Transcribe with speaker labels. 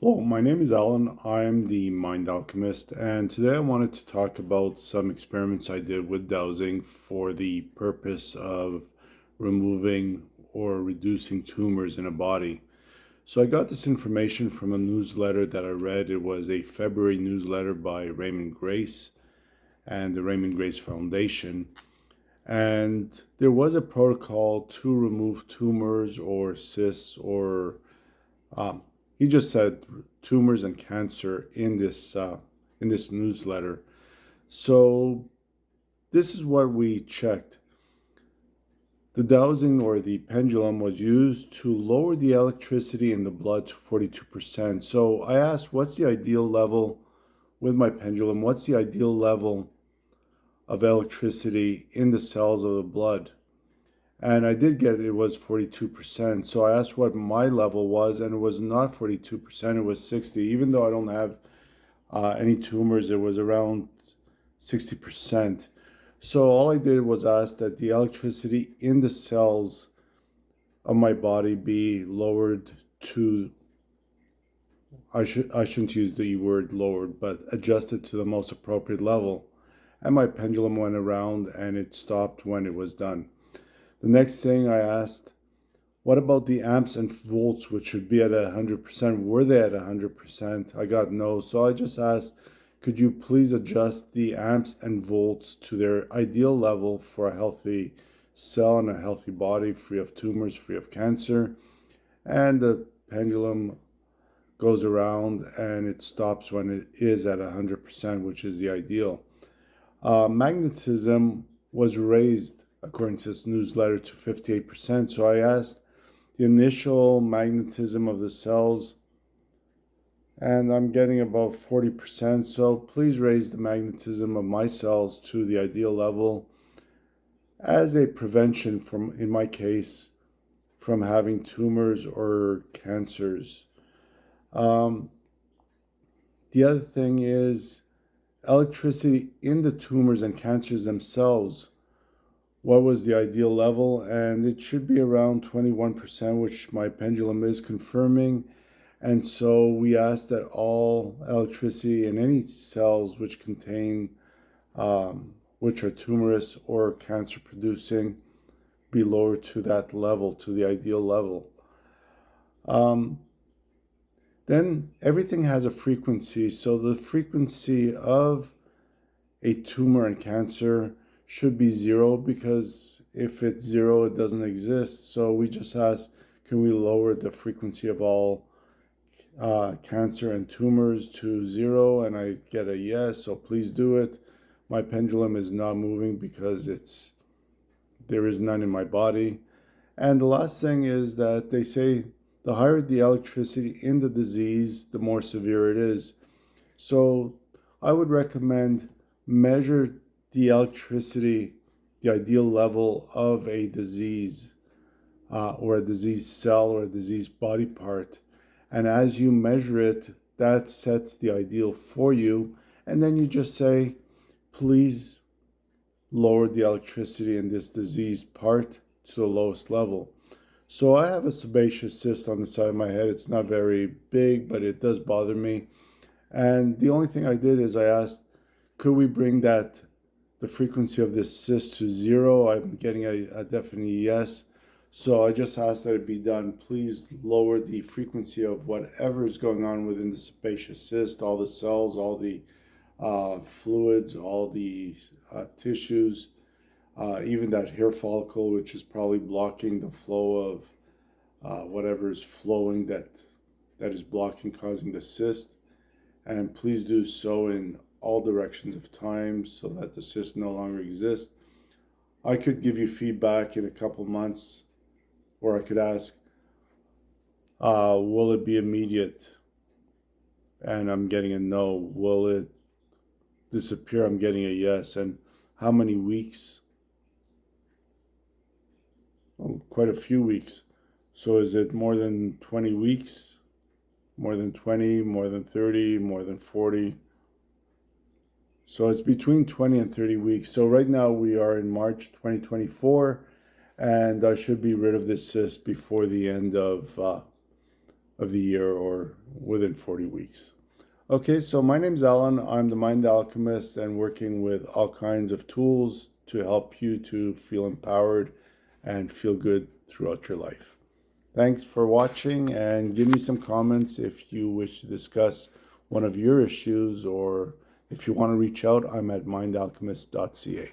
Speaker 1: Hello, my name is Alan. I'm the Mind Alchemist, and today I wanted to talk about some experiments I did with dowsing for the purpose of removing or reducing tumors in a body. So I got this information from a newsletter that I read. It was a February newsletter by Raymon Grace and the Raymon Grace Foundation. And there was a protocol to remove tumors or cysts or um, he just said tumors and cancer in this newsletter. So this is what we checked. The dowsing or the pendulum was used to lower the electricity in the blood to 42%. So I asked, what's the ideal level with my pendulum? What's the ideal level of electricity in the cells of the blood? And I did get it was 42%. So I asked what my level was, and it was not 42%, it was 60. Even though I don't have any tumors, it was around 60%. So all I did was ask that the electricity in the cells of my body be lowered to, I shouldn't use the word lowered, but adjusted to the most appropriate level. And my pendulum went around and it stopped when it was done. The next thing I asked, what about the amps and volts, which should be at 100%? Were they at 100%? I got no. So I just asked, could you please adjust the amps and volts to their ideal level for a healthy cell and a healthy body, free of tumors, free of cancer? And the pendulum goes around and it stops when it is at 100%, which is the ideal. Magnetism was raised, according to this newsletter, to 58%. So I asked the initial magnetism of the cells, and I'm getting about 40%. So please raise the magnetism of my cells to the ideal level as a prevention from, in my case, from having tumors or cancers. The other thing is electricity in the tumors and cancers themselves. What was the ideal level? And it should be around 21%, which my pendulum is confirming. And so we ask that all electricity in any cells which contain, which are tumorous or cancer producing, be lowered to that level, to the ideal level. Then everything has a frequency. So the frequency of a tumor and cancer should be 0, because if it's 0, it doesn't exist. So we just ask, can we lower the frequency of all cancer and tumors to 0? And I get a yes, so please do it. My pendulum is not moving because there is none in my body. And the last thing is that they say the higher the electricity in the disease, the more severe it is. So I would recommend measure the electricity, the ideal level of a disease or a diseased cell or a diseased body part. And as you measure it, that sets the ideal for you. And then you just say, please lower the electricity in this diseased part to the lowest level. So I have a sebaceous cyst on the side of my head. It's not very big, but it does bother me. And the only thing I did is I asked, could we bring the frequency of this cyst to 0? I'm getting a definite yes. So I just asked that it be done. Please lower the frequency of whatever is going on within the sebaceous cyst, all the cells, all the fluids, all the tissues, even that hair follicle, which is probably blocking the flow of whatever is flowing that is blocking, causing the cyst. And please do so in all directions of time so that the cyst no longer exists. I could give you feedback in a couple months, or I could ask, will it be immediate? And I'm getting a no. Will it disappear? I'm getting a yes. And how many weeks? Oh, quite a few weeks. So is it more than 20 weeks? More than 20, more than 30, more than 40? So it's between 20 and 30 weeks. So right now we are in March 2024, and I should be rid of this cyst before the end of of the year or within 40 weeks. Okay, so my name's Alan. I'm the Mind Alchemist and working with all kinds of tools to help you to feel empowered and feel good throughout your life. Thanks for watching, and give me some comments if you wish to discuss one of your issues, or if you want to reach out, I'm at mindalchemist.ca.